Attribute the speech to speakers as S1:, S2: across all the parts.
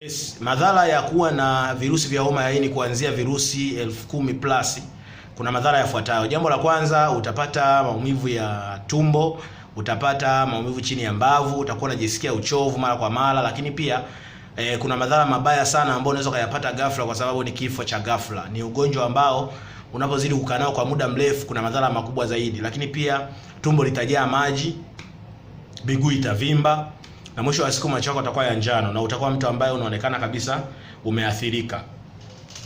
S1: Yes, madhara ya kuwa na virusi vya homa ya ini kuanzia virusi 10,000 plus. Kuna madhara yafuatayo. Jambo la kwanza, utapata maumivu ya tumbo, utapata maumivu chini ya mbavu, utakuwa unajisikia uchovu mara kwa mara, lakini pia kuna madhara mabaya sana ambayo unaweza kuyapata ghafla kwa sababu ni kifo cha ghafla. Ni ugonjwa ambao unapozidi kukaa nao kwa muda mrefu kuna madhara makubwa zaidi. Lakini pia tumbo litajaa maji, miguu itavimba, na mwisho wa siku macho yako yatakuwa ya njano na utakuwa mtu ambaye unaonekana kabisa umeathirika.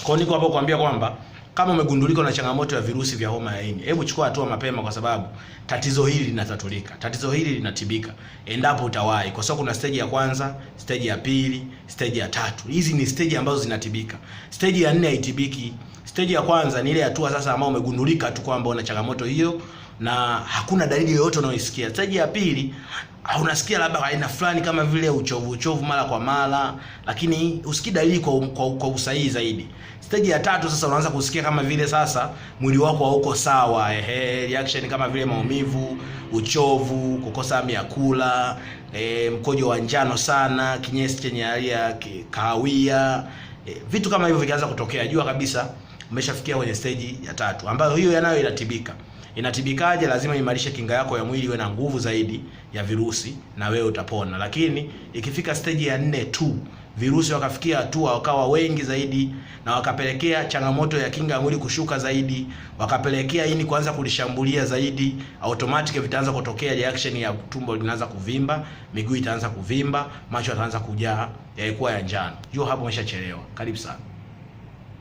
S1: Kwa niko hapo kuambia kwamba kama umegundulika na changamoto ya virusi vya homa ya ini, hebu chukua hatua mapema, kwa sababu tatizo hili linatatulika. Tatizo hili linatibika endapo utawahi. Kwa sababu kuna stage ya kwanza, stage ya pili, stage ya tatu. Hizi ni stage ambazo zinatibika. Stage ya 4 haitibiki. Stage ya kwanza ni ile hatua sasa ambayo umegundulika tu kwamba una changamoto hiyo na hakuna dalili yoyote unayoisikia. Stage ya pili unasikia labda aina fulani kama vile uchovu mara kwa mara, lakini usikii dalili kwa usahihi zaidi. Stage ya tatu sasa unaanza kusikia kama vile sasa mwili wako hauko sawa, reaction kama vile maumivu, uchovu, kukosa hamu ya kula, mkojo wa njano sana, kinyesi chenye hali ya kahawia, vitu kama hivyo vikianza kutokea, jua kabisa umeshafikia kwenye stage ya tatu, ambayo hiyo yanayo inatibika. Inatibikaje? Lazima imarishe kinga yako ya mwili, iwe na nguvu zaidi ya virusi na wewe utapona. Lakini ikifika stage ya 4 tu, virusi wakafikia hatua wakawa wengi zaidi na wakapelekea changamoto ya kinga ya mwili kushuka zaidi, wakapelekea ini kuanza kulishambulia zaidi, automatic vitaanza kutokea reaction ya tumbo linaanza kuvimba, miguu itaanza kuvimba, macho yataanza kujaa, yaikuwa ya njano. Hiyo hapo umeshachelewa. Karibu sana.